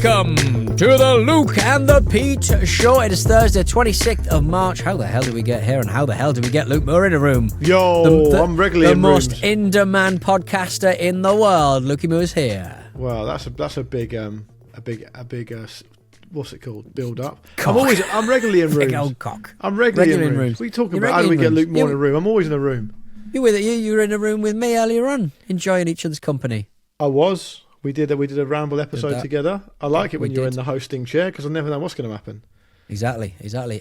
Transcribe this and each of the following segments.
Welcome to the Luke and the Pete Show. It is Thursday, 26th of March. How the hell did we get here, and how the hell did we get Luke Moore in a room? Yo, I'm regularly in rooms. The most in-demand podcaster in the world. Lukey Moore's here. Well, that's a big what's it called? Build up. Cock. I'm regularly in rooms. Big old cock. I'm regularly in rooms. What are you talking about? How do we get Luke Moore in a room? I'm always in a room. You were in a room with me earlier on, enjoying each other's company. I was. We did a ramble episode together. I like it when you're in the hosting chair because I never know what's going to happen. Exactly.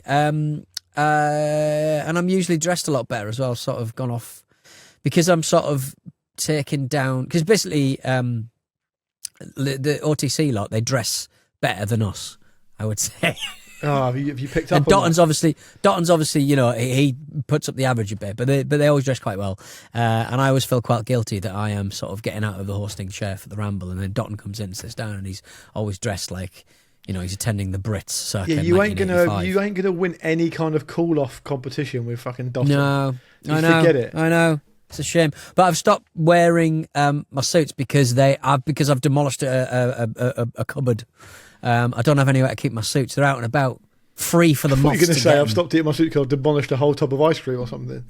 And I'm usually dressed a lot better as well. Sort of gone off because I'm sort of taking down, because basically the OTC lot, they dress better than us, I would say. Oh, have you picked up? And Dotton's obviously, you know, he puts up the average a bit, but they always dress quite well. And I always feel quite guilty that I am sort of getting out of the hosting chair for the ramble, and then Dotton comes in and sits down, and he's always dressed like, you know, he's attending the Brits circa. Yeah, you ain't gonna win any kind of cool off competition with fucking Dotton. No, I know. Forget it. I know. It's a shame, but I've stopped wearing my suits because I've demolished a cupboard. I don't have anywhere to keep my suits. They're out and about, free for the moths. You're going to say I've stopped eating my suits because I've demolished a whole tub of ice cream or something.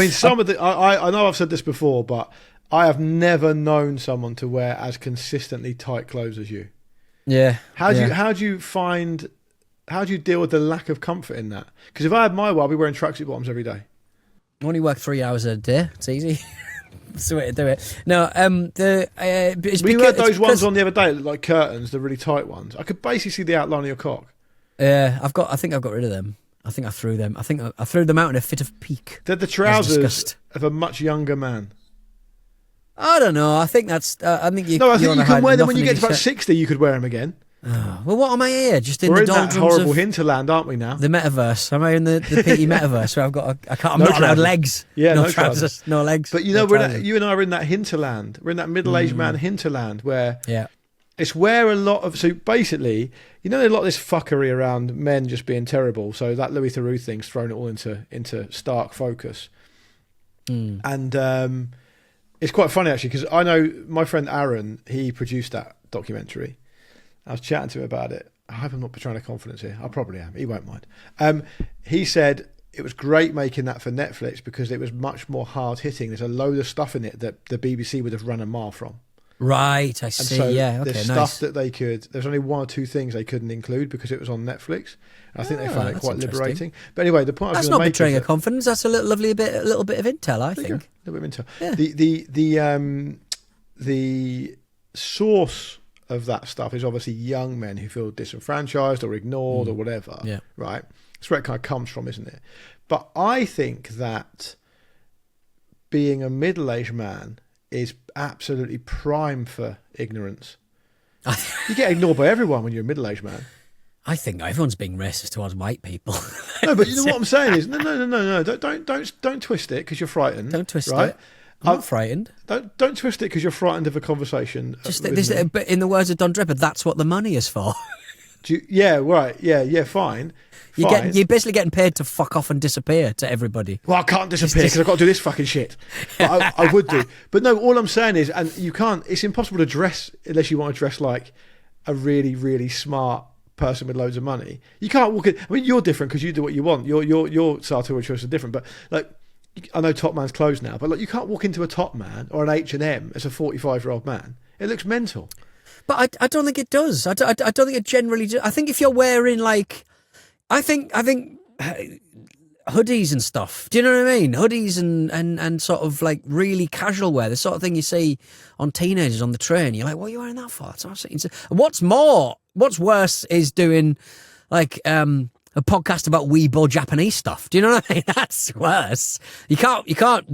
Some of the I know I've said this before, but I have never known someone to wear as consistently tight clothes as you. Yeah. How do you deal with the lack of comfort in that? Because if I had my way, I'd be wearing tracksuit bottoms every day. I only work 3 hours a day. It's easy. That's the way to do it. No, we had those ones on the other day, like curtains, the really tight ones. I could basically see the outline of your cock. Yeah, I think I've got rid of them. I think I threw them. I think I threw them out in a fit of pique. They're the trousers of a much younger man. I don't know. I think that's. I think you. No, I think you can wear them when you get to about 60. You could wear them again. Oh, well, what am I here? Just in We're the in doldrums that horrible hinterland, aren't we now? The metaverse. Am I in the PT metaverse where I'm not allowed legs? Yeah, no trousers, no legs. But you know, you and I are in that hinterland. We're in that middle-aged man hinterland where it's where a lot of, so basically, you know, there's a lot of this fuckery around men just being terrible. So that Louis Theroux thing's thrown it all into stark focus. And it's quite funny actually, because I know my friend Aaron, he produced that documentary. I was chatting to him about it. I hope I'm not betraying a confidence here. I probably am. He won't mind. He said it was great making that for Netflix because it was much more hard hitting. There's a load of stuff in it that the BBC would have run a mile from. Right, I see. So there's stuff that there's only one or two things they couldn't include because it was on Netflix. I think they found it quite liberating. But anyway, the point I was going to make, that's not betraying a confidence. That's a little bit of intel, I think. A little bit of intel. Yeah. The source of that stuff is obviously young men who feel disenfranchised or ignored or whatever. Yeah. Right? That's where it kind of comes from, isn't it? But I think that being a middle-aged man is absolutely prime for ignorance. You get ignored by everyone when you're a middle-aged man. I think everyone's being racist towards white people. No, but you know what I'm saying is no. Don't twist it because you're frightened. Don't twist it. I'm not frightened. Don't twist it because you're frightened of a conversation. But in the words of Don Draper, that's what the money is for. Fine. You're basically getting paid to fuck off and disappear to everybody. Well, I can't disappear because I've got to do this fucking shit. But I would do. But no, all I'm saying is, and you can't, it's impossible to dress unless you want to dress like a really, really smart person with loads of money. You can't walk in. I mean, you're different because you do what you want. Your sartorial choices are different. But like, I know Top Man's closed now, but like, you can't walk into a Top Man or an H&M as a 45-year-old man. It looks mental. But I don't think it does. I don't think it generally does. I think if you're wearing like, I think hoodies and stuff. Do you know what I mean? Hoodies and sort of like really casual wear, the sort of thing you see on teenagers on the train. You're like, what are you wearing that for? That's absolutely insane. What's worse is doing like a podcast about weebo Japanese stuff. Do you know what I mean? That's worse. You can't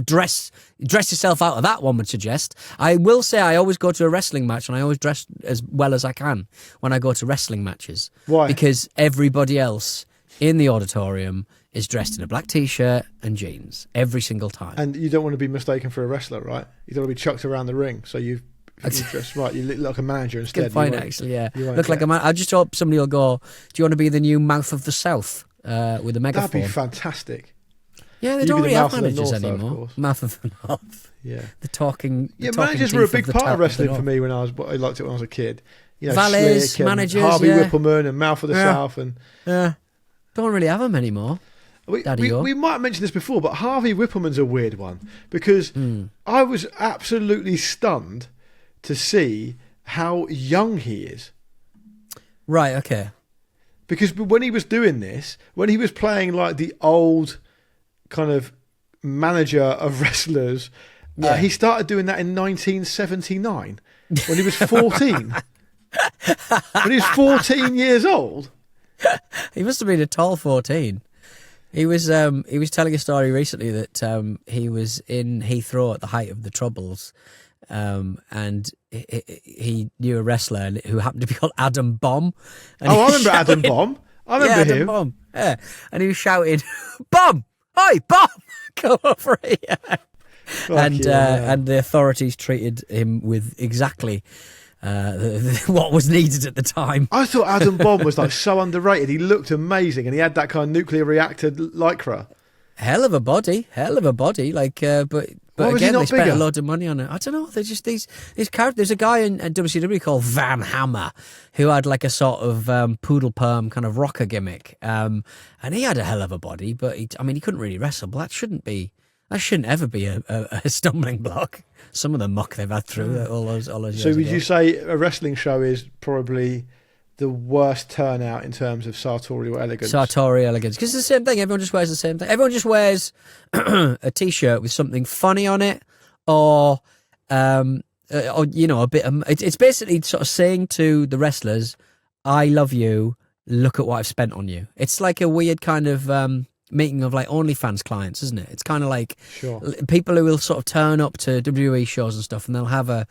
dress yourself out of that, one would suggest. I will say I always go to a wrestling match and I always dress as well as I can when I go to wrestling matches. Why? Because everybody else in the auditorium is dressed in a black t-shirt and jeans every single time. And you don't want to be mistaken for a wrestler, right? You don't want to be chucked around the ring. So you dress right. You look like a manager instead. Good point, actually. Yeah, look like a man. I just hope somebody will go, do you want to be the new Mouth of the South with a megaphone? That'd be fantastic. Yeah, they You'd don't be the really have mouth of the managers north, though, of anymore. course. Mouth of the North. Yeah. The talking. Yeah, the talking managers were a teeth big the part of top wrestling the for North. me when I liked it when I was a kid. You know, Valets, Slick and managers, Harvey yeah. Whippleman and Mouth of the South, and don't really have them anymore. We might have mentioned this before, but Harvey Whippleman's a weird one because I was absolutely stunned to see how young he is. Right, okay. Because when he was doing this, when he was playing like the old kind of manager of wrestlers, he started doing that in 1979 when he was 14. When he was 14 years old. He must have been a tall 14. He was telling a story recently that he was in Heathrow at the height of the Troubles, and he knew a wrestler who happened to be called Adam Bomb. And I remember Adam Bomb. I remember him. Adam Bomb. Yeah, and he was shouting, "Bomb! Oi, Bomb! Go over here!" And the authorities treated him with exactly what was needed at the time. I thought Adam Bomb was like so underrated. He looked amazing, and he had that kind of nuclear reactor lycra. Hell of a body. Like, but again, they spent a lot of money on it. I don't know. They're just these characters. There's a guy in WCW called Van Hammer who had like a sort of poodle perm kind of rocker gimmick, and he had a hell of a body. But he couldn't really wrestle. But that shouldn't ever be a stumbling block. Some of the muck they've had through all those years. So would you say a wrestling show is probably the worst turnout in terms of sartorial elegance? Sartorial elegance. Because it's the same thing. Everyone just wears the same thing. Everyone just wears a T-shirt with something funny on it, or you know, a bit of... It's basically sort of saying to the wrestlers, I love you, look at what I've spent on you. It's like a weird kind of... meeting of like OnlyFans clients, isn't it? It's kind of like people who will sort of turn up to WWE shows and stuff, and they'll have a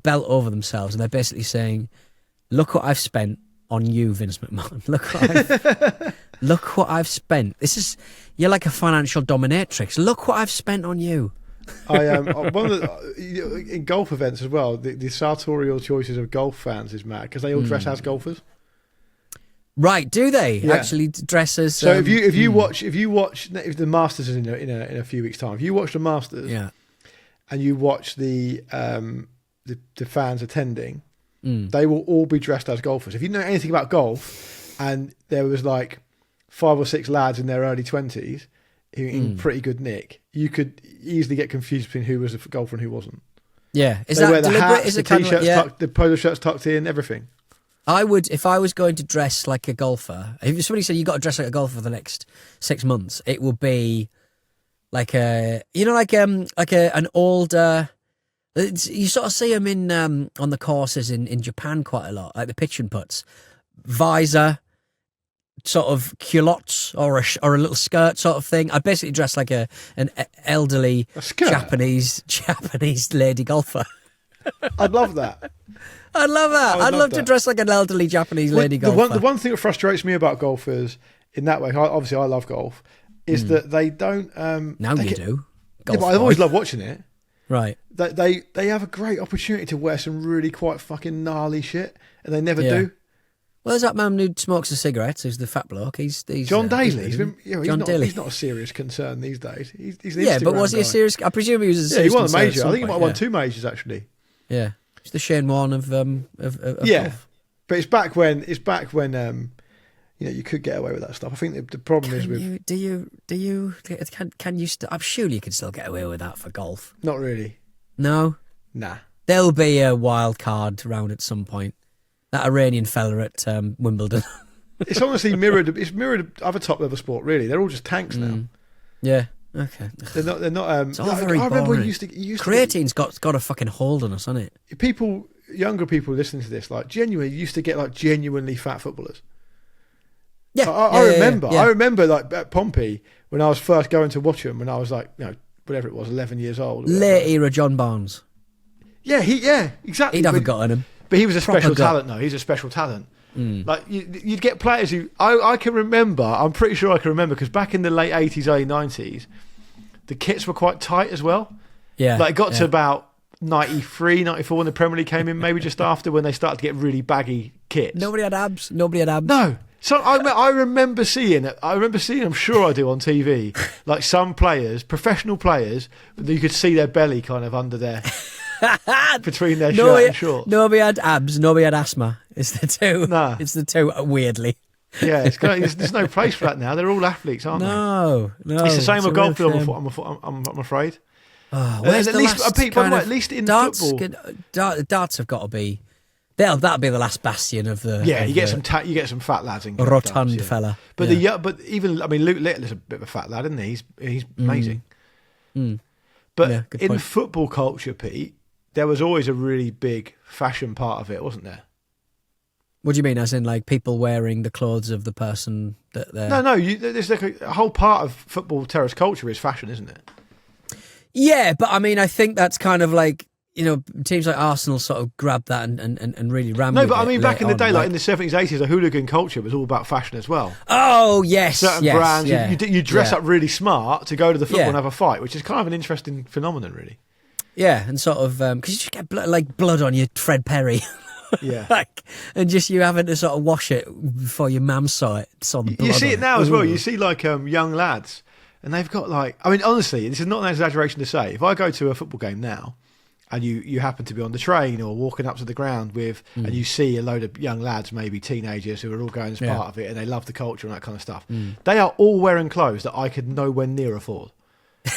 belt over themselves, and they're basically saying, "Look what I've spent on you, Vince McMahon. Look what I've spent. You're like a financial dominatrix. Look what I've spent on you." One of in golf events as well. The sartorial choices of golf fans is mad because they all dress as golfers. Right, do they actually dress as? So if you watch if the Masters is in a few weeks' time, if you watch the Masters, and you watch the fans attending, they will all be dressed as golfers. If you know anything about golf, and there was like 5 or 6 lads in their early 20s in pretty good nick, you could easily get confused between who was a golfer and who wasn't. Yeah, they wear the hats, the t-shirts, the polo shirts tucked in, everything. I would, if I was going to dress like a golfer, if somebody said you got to dress like a golfer for the next 6 months, it would be like an older. You sort of see them in on the courses in Japan quite a lot, like the pitch and putts, visor, sort of culottes or a little skirt sort of thing. I'd basically dress like an elderly Japanese lady golfer. I'd love that. I'd love that. I'd love to dress like an elderly Japanese lady golfer. The one thing that frustrates me about golfers in that way, obviously I love golf, is that they don't... now you do. Yeah, but I've always loved watching it. Right. They have a great opportunity to wear some really quite fucking gnarly shit, and they never do. Well, there's that man who smokes the cigarettes, who's the fat bloke. He's John Daly. He's not a serious concern these days. He's an but was he a serious... I presume he was a serious concern. He won a major. I think he might have won 2 majors, actually. Yeah. It's the Shane Warne of golf. But it's back when you could get away with that stuff. I think the problem is with... Can you still... I'm sure you can still get away with that for golf. Not really. No? Nah. There'll be a wild card round at some point. That Iranian fella at Wimbledon. It's honestly mirrored. It's mirrored other top level sport. Really, they're all just tanks now. Yeah. Okay. They're not. It's all very I remember boring. you used to creatine's got a fucking hold on us, hasn't it? Younger people listening to this, like genuinely used to get like genuinely fat footballers. Yeah, I remember. Yeah. I remember like at Pompey when I was first going to watch them when I was like whatever it was, 11 years old. Late era John Barnes. Yeah, exactly. He'd have a gut on him. But he was a special talent, though. He's a special talent. Like you'd get players who I can remember. I'm pretty sure I can remember because back in the late 80s, early 90s, the kits were quite tight as well. Yeah, like it got to about 93, 94 when the Premier League came in, maybe just after when they started to get really baggy kits. Nobody had abs. No. So I remember seeing it. I'm sure I do on TV, like some players, professional players, but you could see their belly kind of under there, between their shirt and shorts. Nobody had abs. Nobody had asthma. It's the two. Nah. It's the two. Weirdly. Yeah, there's no place for that now. They're all athletes, aren't they? No. It's the same with golf. I'm afraid. Oh, where's at the least, last Pete, by the way, at least in darts, football, darts have got to be. That'll be the last bastion of the. Yeah, you get some fat lads in rotund darts, fella. But but even Luke Little is a bit of a fat lad, isn't he? He's amazing. But in football culture, Pete, there was always a really big fashion part of it, wasn't there? What do you mean? As in, like, people wearing the clothes of the person that they're... No. There's like a whole part of football terrace culture is fashion, isn't it? Yeah, but I mean, I think that's kind of like, teams like Arsenal sort of grabbed that and really ran with it. No, but I mean, back in the day, like in the 70s, 80s, the hooligan culture was all about fashion as well. Oh, yes. Certain brands, you dress up really smart to go to the football and have a fight, which is kind of an interesting phenomenon, really. Yeah, and sort of, because you just get blood on your Fred Perry. Yeah. And just you having to sort of wash it before your mum saw it. You see it now as well. You see like young lads, and they've got like, I mean, honestly, this is not an exaggeration to say. If I go to a football game now, and you happen to be on the train or walking up to the ground with, and you see a load of young lads, maybe teenagers, who are all going as part of it, and they love the culture and that kind of stuff, they are all wearing clothes that I could nowhere near afford.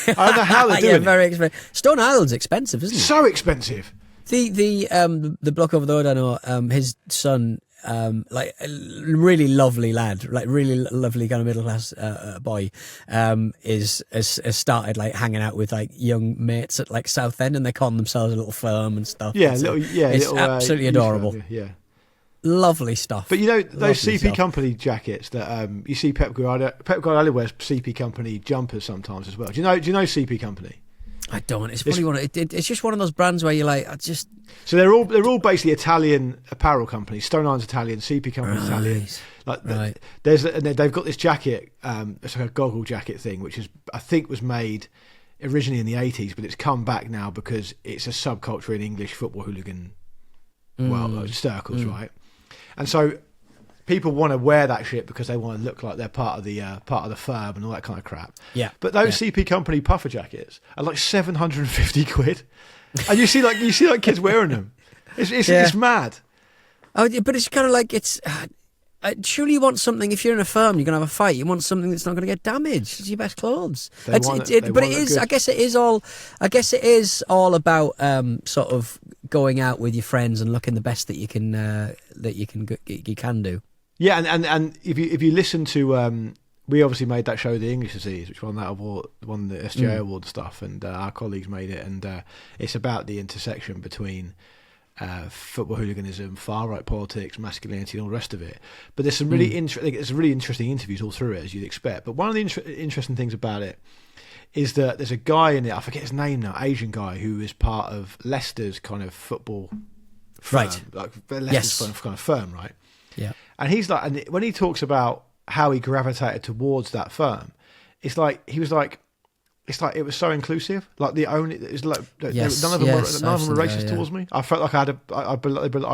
I don't know how they're doing it. Very expensive. Stone Island's expensive, isn't it? So expensive. The bloke over the road, I know, his son, like a really lovely lad, like really lovely kind of middle class boy, has started like hanging out with like young mates at like Southend, and they call themselves a little firm and stuff. Yeah, it's absolutely adorable. Yeah. Lovely stuff. But those CP Company jackets that you see Pep Guardiola wears CP Company jumpers sometimes as well. Do you know CP Company? I don't. It's probably it's just one of those brands where you're like, So they're all basically Italian apparel companies. Stone Island's Italian, CP Company's Italian. Like they've got this jacket. It's like a goggle jacket thing, which I think was made originally in the 80s, but it's come back now because it's a subculture in English football hooligan circles, right? And so people want to wear that shit because they want to look like they're part of the firm and all that kind of crap. Yeah. But those CP Company puffer jackets are like 750 quid, and you see kids wearing them. It's mad. Oh, but it's kind of like it's. Surely you want something. If you're in a firm, you're gonna have a fight. You want something that's not gonna get damaged. It's your best clothes. I guess it is all about sort of going out with your friends and looking the best that you can do. Yeah, and if you listen to, we obviously made that show, The English Disease, which won that award, won the SGA award stuff, and our colleagues made it, and it's about the intersection between football hooliganism, far right politics, masculinity, and all the rest of it. But there's some really interesting interviews all through it, as you'd expect. But one of the interesting things about it is that there's a guy in it, I forget his name now, Asian guy, who is part of Leicester's kind of football firm, right? Like Leicester's kind of firm, right? Yeah. And he's like, and when he talks about how he gravitated towards that firm, it's like it was so inclusive. Like none of them were racist towards me. I felt like I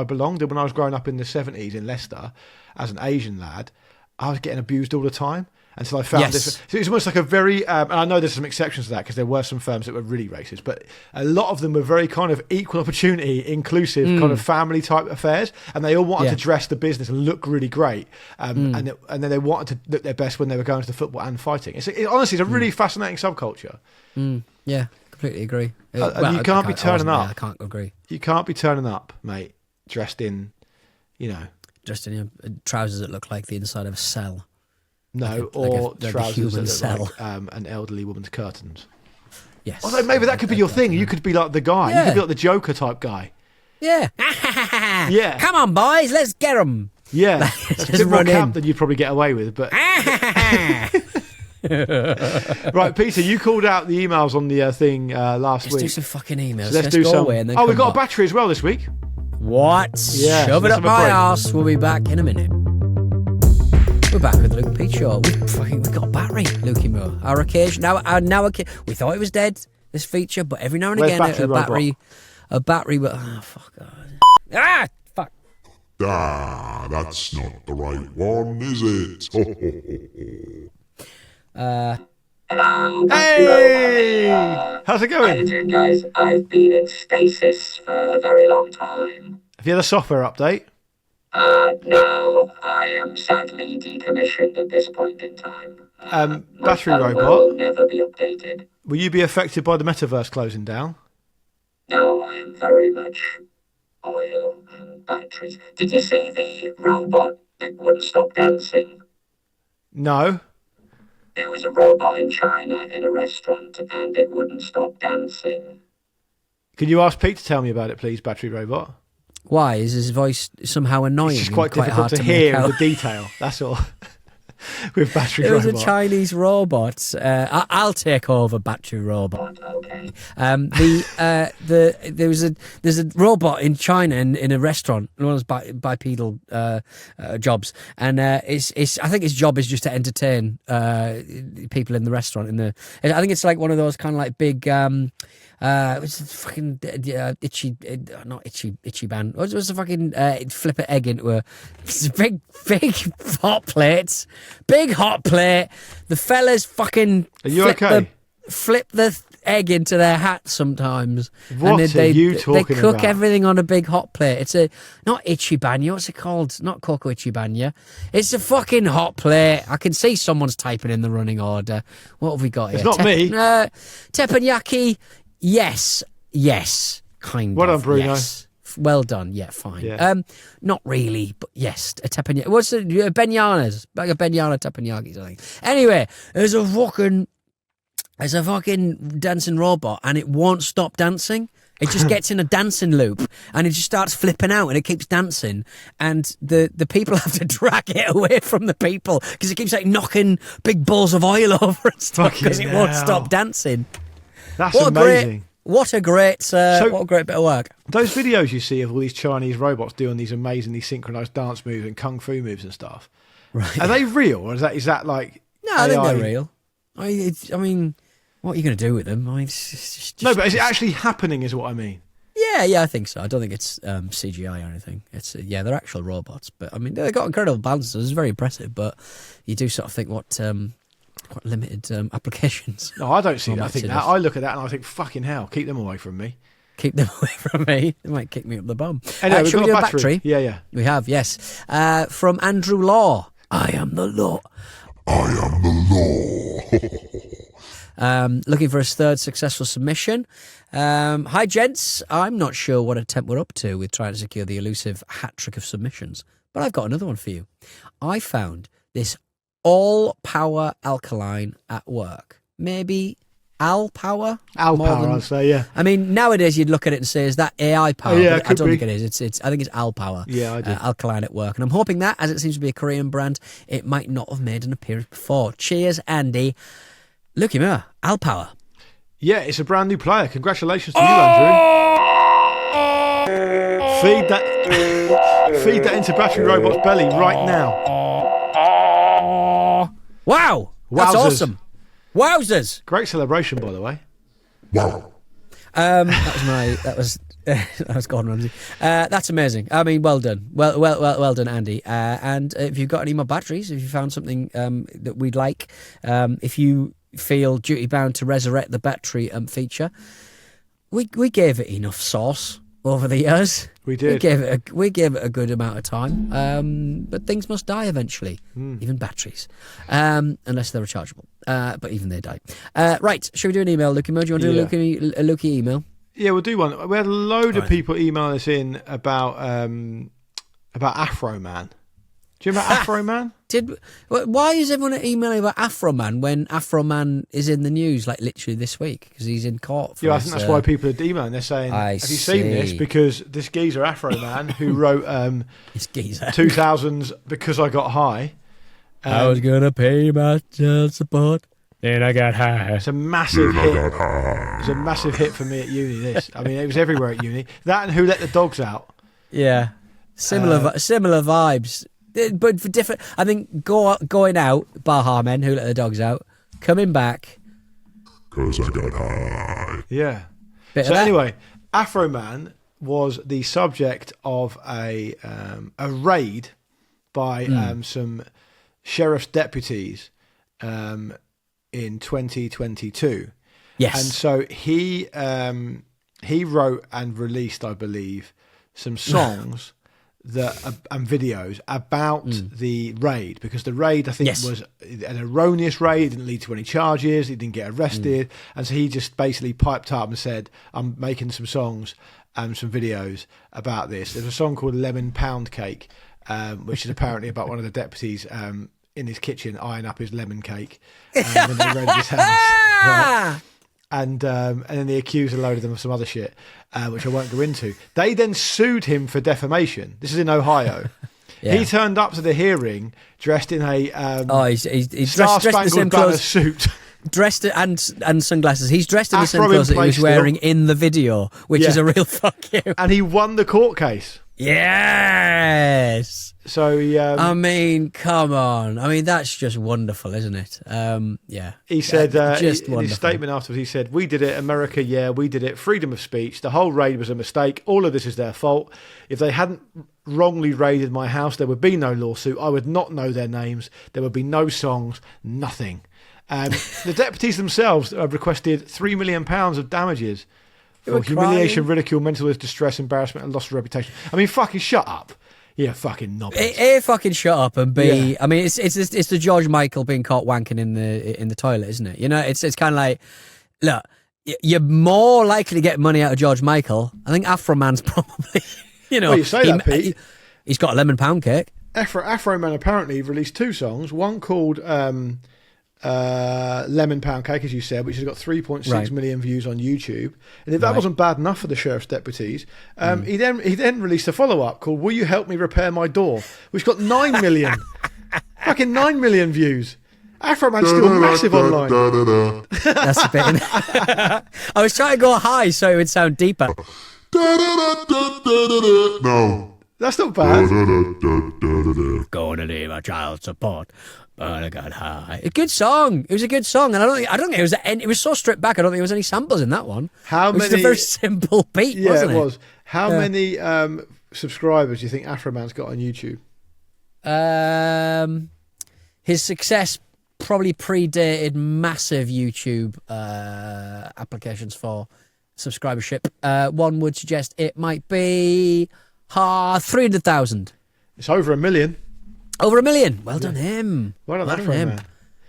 belonged. And when I was growing up in the 70s in Leicester as an Asian lad, I was getting abused all the time until I found this. So it's almost like a very, and I know there's some exceptions to that because there were some firms that were really racist, but a lot of them were very kind of equal opportunity, inclusive, kind of family type affairs, and they all wanted to dress the business and look really great, and then they wanted to look their best when they were going to the football and fighting. Honestly, it's a really fascinating subculture. Yeah, completely agree. You can't be turning up. I can't agree. You can't be turning up, mate, dressed in trousers that look like the inside of a cell. No, or trousers that look like an elderly woman's curtains. Yes. Although maybe that could be your thing. You could be like the guy. Yeah. You could be like the Joker type guy. Yeah. Yeah. Come on, boys, let's get them. Yeah. That's a bit more camp than you'd probably get away with. But right, Peter, you called out the emails on the thing last week. Let's do some fucking emails. So let's do some. We've got a battery as well this week. What? Yeah. Shove it up my arse. We'll be back in a minute. We're back with Luke and Pete Show. We've got a battery, Lukey Moore. Our occasion we thought it was dead, this feature, but every now and again a battery. But fuck. Fuck. Ah, that's not the right one, is it? Ho, ho, ho, ho. Hey! How's it How you going? doing, guys? I've been in stasis for a very long time. Have you had a software update? No, I am sadly decommissioned at this point in time. My Battery firmware robot. will never be updated. Will you be affected by the metaverse closing down? No, I am very much oil and batteries. Did you see the robot that wouldn't stop dancing? No. There was a robot in China in a restaurant and it wouldn't stop dancing. Can you ask Pete to tell me about it, please, battery robot? Why? Is his voice somehow annoying? It's just quite difficult hard to make hear out? the detail. That's all. With battery There was robot. a Chinese robot. I'll take over battery robot. Okay. There's a robot in China in a restaurant, one of those bipedal jobs, and it's I think his job is just to entertain people in the restaurant. I think it's like one of those kind of like big. What's the fucking itchy band? What's the fucking flip an egg into a big hot plate? Big hot plate. The fellas fucking Are you okay? Flip the egg into their hat sometimes. What and are you talking They cook about? everything on a big hot plate. It's not itchy banya. What's it called? Not cocoa itchy banya. It's a fucking hot plate. I can see someone's typing in the running order. What have we got here? It's not me. Teppanyaki. Yes, kind Well of. done, Bruno. Yes. Well done. Yeah, fine. Yeah. Not really, but yes, a teppanyaki. What's it? Benyanas, like a benyana teppanyaki, I think. Anyway, there's a fucking dancing robot, and it won't stop dancing. It just gets in a dancing loop, and it just starts flipping out, and it keeps dancing, and the people have to drag it away from the people because it keeps like knocking big balls of oil over and stuff because it won't hell. stop dancing. That's amazing. What a great bit of work. Those videos you see of all these Chinese robots doing these amazingly synchronized dance moves and kung fu moves and stuff, Right. are they real, or is that like No, I think AI? they're real. I mean, what are you going to do with them? I mean, it's just, No, but is it actually happening is what I mean. Yeah, I think so. I don't think it's CGI or anything. It's they're actual robots. But I mean, they've got incredible balances. It's very impressive. But you do sort of think what limited applications. No, I don't see Or that. I think messages. that. I look at that and I think, fucking hell, keep them away from me. Keep them away from me. They might kick me up the bum. Anyway, we've should got we do a a battery. battery? Yeah. We have, yes. From Andrew Law. I am the law. I am the law. Looking for his third successful submission. Hi, gents. I'm not sure what attempt we're up to with trying to secure the elusive hat trick of submissions, but I've got another one for you. I found this all-power alkaline at work. Maybe Al-power? Al-power, I'd say, yeah. I mean, nowadays you'd look at it and say, is that AI power? Oh, yeah, But it I could don't be. think it is. I think it's Al-power. Yeah, I do. Alkaline at work. And I'm hoping that, as it seems to be a Korean brand, it might not have made an appearance before. Cheers, Andy. Look him here. Al-power. Yeah, it's a brand new player. Congratulations to you, Andrew. Feed that into Battery Robot's belly right now. Wow. That's Wowzers. awesome. Wowzers. Great celebration, by the way. Wow. That was Gordon Ramsay. That's amazing. I mean, well done. Well done, Andy. And if you've got any more batteries, if you found something that we'd like, if you feel duty bound to resurrect the battery feature, we gave it enough sauce over the years. We did. We gave it a good amount of time. But things must die eventually, even batteries, unless they're rechargeable. But even they die. Right, should we do an email, Lukey Mo? Do you want to do a Lukey email? Yeah, we'll do one. We had a load of people emailing us in about Afroman. Do you remember Afroman? Why is everyone emailing about Afroman when Afroman is in the news, like literally this week, because he's in court? For Yeah, I think that's why people are emailing. They're saying, I have you seen this? see. Because this geezer Afroman who wrote It's geezer. 2000's Because I Got High. I was gonna pay my child support, then I got high. It's a massive hit. It was a massive hit for me at uni. This, I mean, it was everywhere at uni. That and Who Let the Dogs Out. Yeah, similar vibes, but for different. I think going out, Baha Men, Who Let the Dogs Out, coming back. 'Cause I got high. Yeah. Bit So of that. anyway, Afroman was the subject of a raid by some sheriff's deputies in 2022. Yes. And so he wrote and released, I believe, some songs and videos about the raid, because the raid, I think, was an erroneous raid. It didn't lead to any charges. He didn't get arrested. And so he just basically piped up and said, I'm making some songs and some videos about this. There's a song called Lemon Pound Cake, which is apparently about one of the deputies in his kitchen eyeing up his lemon cake when they raided his house. Right? And then they accused a load of them of some other shit, which I won't go into. They then sued him for defamation. This is in Ohio. Yeah. He turned up to the hearing dressed in a he's Star-Spangled Banner suit. Dressed and sunglasses. He's dressed in the same clothes that he was wearing in the video, which is a real fuck you. And he won the court case. Yes. So I mean, come on. I mean, that's just wonderful, isn't it? He said in wonderful. his statement afterwards, he said, "We did it, America. Yeah, we did it. Freedom of speech. The whole raid was a mistake. All of this is their fault. If they hadn't wrongly raided my house, there would be no lawsuit. I would not know their names. There would be no songs. Nothing." The deputies themselves requested £3 million of damages for humiliation, ridicule, mental distress, embarrassment, and loss of reputation. I mean, fucking shut up. Yeah, fucking knobhead. A, fucking shut up, and B, I mean, it's the George Michael being caught wanking in the toilet, isn't it? You know, it's kind of like, look, you're more likely to get money out of George Michael. I think Afroman's probably, you know. Well, you say that, Pete. He's got a lemon pound cake. Afroman apparently released 2 songs, one called Lemon Pound Cake, as you said, which has got 3.6 million views on YouTube. And if that wasn't bad enough for the sheriff's deputies, he then released a follow-up called Will You Help Me Repair My Door, which got 9 million. Fucking 9 million views. Afroman's still massive online. That's a bit. I was trying to go high so it would sound deeper. No. That's not bad. Going to leave a child support. But I got high. A good song. It was a good song, and I don't think it was so stripped back. I don't think there was any samples in that one. It was a very simple beat, wasn't it? Yeah, it was. How many subscribers do you think Afroman's got on YouTube? His success probably predated massive YouTube applications for subscribership. One would suggest it might be 300,000. It's over 1 million. Over 1 million. Well done him. Well done him.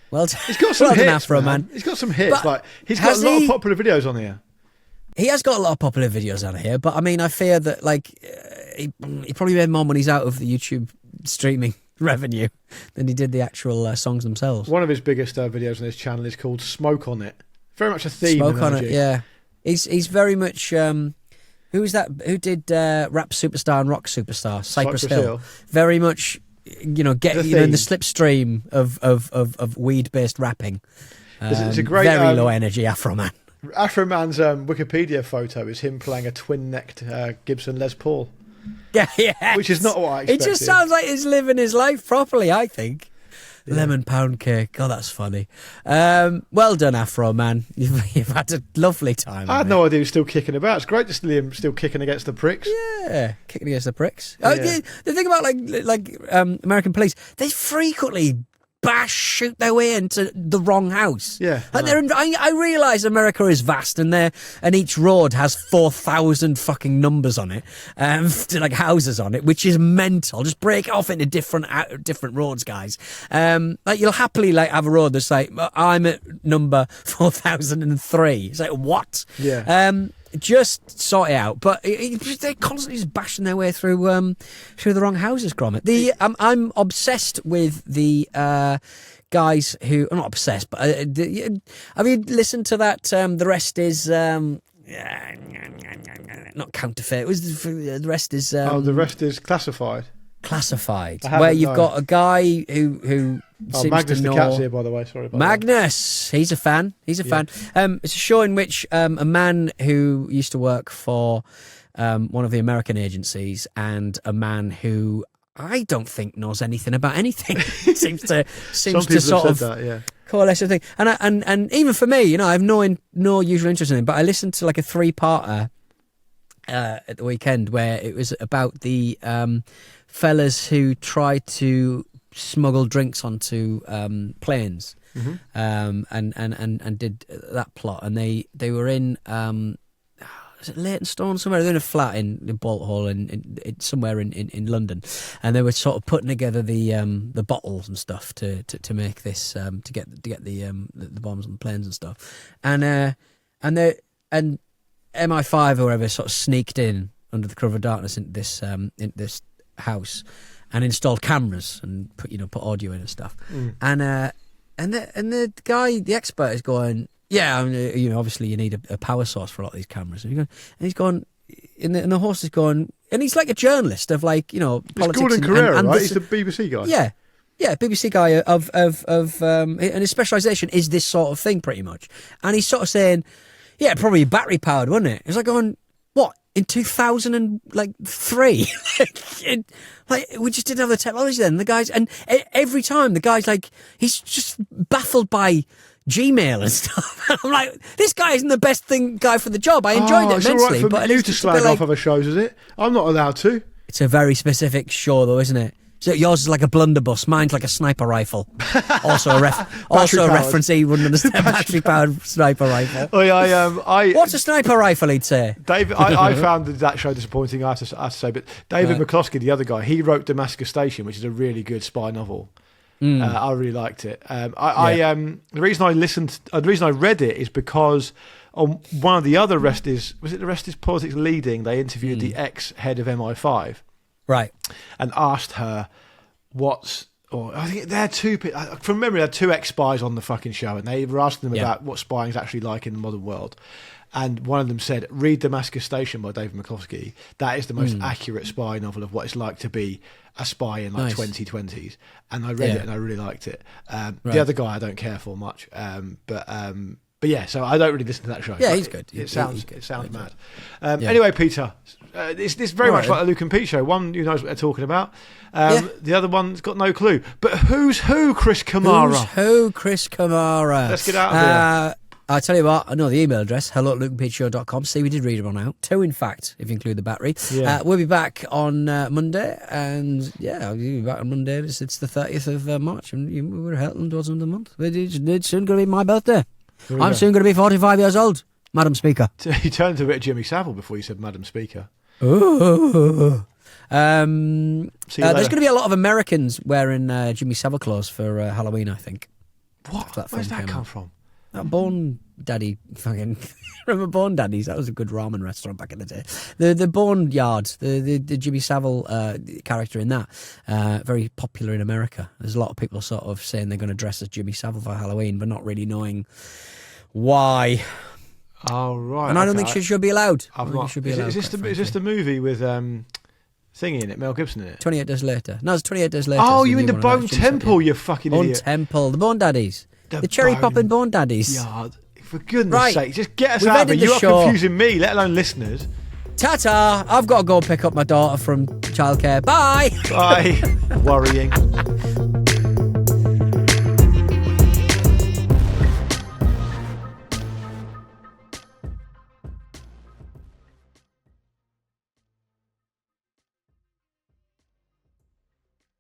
Well done. He's got some hits, Afroman. He's got some hits. He's got a lot of popular videos on here. He has got a lot of popular videos on here, but I mean, I fear that he probably made more money out of the YouTube streaming revenue than he did the actual songs themselves. One of his biggest videos on his channel is called Smoke on It. Very much a theme. Smoke on It, yeah. He's very much. Who was that? Who did rap superstar and rock superstar? Cypress Hill. Very much. You know, in the slipstream of weed-based rapping. It's a great very low energy Afroman. Afroman's Wikipedia photo is him playing a twin-necked Gibson Les Paul. Yeah, which is not what I expected. It just sounds like he's living his life properly, I think. Yeah. Lemon pound cake. Oh, that's funny. Well done, Afroman. You've had a lovely time. I had no idea he was still kicking about. It's great to see him still kicking against the pricks. Yeah, kicking against the pricks. Yeah. The thing about like American police, they frequently shoot their way into the wrong house. Yeah, I realise America is vast, and each road has 4,000 fucking numbers on it, like houses on it, which is mental. Just break it off into different roads, guys. Like you'll happily like have a road that's like I'm at number 4003. It's like what? Yeah. Just sort it out, but they're constantly just bashing their way through the wrong houses, Gromit. I'm obsessed with the guys who I'm not obsessed, but have you listened to that? The rest is not counterfeit. It was the rest is. The rest is classified. Classified, where you've got a guy who seems Magnus to know. The cat's here, by the way. Sorry about Magnus, he's a fan. He's a fan. It's a show in which a man who used to work for one of the American agencies and a man who I don't think knows anything about anything seems to sort of coalesce a thing. And even for me, you know, I have no usual interest in it, but I listened to like a 3-parter at the weekend where it was about the fellas who tried to smuggle drinks onto planes, and did that plot, and they were in was it Leytonstone somewhere? They're in a flat in Bolt Hall in somewhere in London, and they were sort of putting together the bottles and stuff to make this to get the bombs on the planes and stuff, and MI5 or whatever sort of sneaked in under the cover of darkness into this house and installed cameras and put audio in and stuff, and the guy, the expert, is going, yeah, obviously you need a power source for a lot of these cameras. And he's going, and the horse is going, and he's like a journalist of politics. It's Gordon Carrera, right? He's the BBC guy. Yeah, BBC guy of and his specialisation is this sort of thing pretty much. And he's sort of saying, yeah, probably battery powered, wasn't it? It's like going, what, in 2003? We just didn't have the technology then. The guys, and every time the guy's like, he's just baffled by Gmail and stuff. I'm like, this guy isn't the best guy for the job. I enjoyed it immensely. It's all right for but you to slag off other shows, is it? I'm not allowed to. It's a very specific show, though, isn't it? So yours is like a blunderbuss. Mine's like a sniper rifle. Also a reference he wouldn't understand. Battery-powered sniper rifle. What's a sniper rifle, he'd say? David, I found that show disappointing, I have to say. But David McCloskey, the other guy, he wrote Damascus Station, which is a really good spy novel. I really liked it. The reason I read it is because on one of the other was it the Rest is Politics Leading? They interviewed the ex-head of MI5. Right. And asked her I think they had from memory, they had two ex-spies on the fucking show, and they were asking them about what spying is actually like in the modern world. And one of them said, read Damascus Station by David McCloskey. That is the most accurate spy novel of what it's like to be a spy in 2020s. And I read it and I really liked it. The other guy I don't care for much. But yeah, so I don't really listen to that show. Yeah, he's good. It sounds mad. Anyway, Peter, it's very much like the Luke and Pete show. One, who knows what they're talking about. The other one's got no clue. But who's who, Chris Kamara? Who's who, Chris Kamara? Let's get out of here. I'll tell you what, I know the email address, hello@lukeandpeteshow.com. See, we did read one out. 2, in fact, if you include the battery. Yeah. We'll be back on Monday, and I'll be back on Monday. It's the 30th of March, and we're held towards the end of the month. It's soon going to be my birthday. I'm soon going to be 45 years old, Madam Speaker. He turned to a bit of Jimmy Savile before you said Madam Speaker. Ooh. There's going to be a lot of Americans wearing Jimmy Savile clothes for Halloween, I think. What? Where's that come from? That Bone Daddy fucking... Remember Bone Daddies? That was a good ramen restaurant back in the day. The Bone Yard, the Jimmy Savile character in that, very popular in America. There's a lot of people sort of saying they're going to dress as Jimmy Savile for Halloween, but not really knowing why. Oh, right. And I don't think she should be allowed. Is this the movie with... thingy in it, Mel Gibson in it? 28 Days Later. No, it's 28 Days Later. Oh, you mean the Bone Temple, you fucking idiot. Bone Temple, the Bone Daddies. The cherry popping Bone Daddies. Yard. For goodness sake, just get us out of it. You are confusing me, let alone listeners. Ta-ta! I've got to go pick up my daughter from childcare. Bye! Bye. Worrying.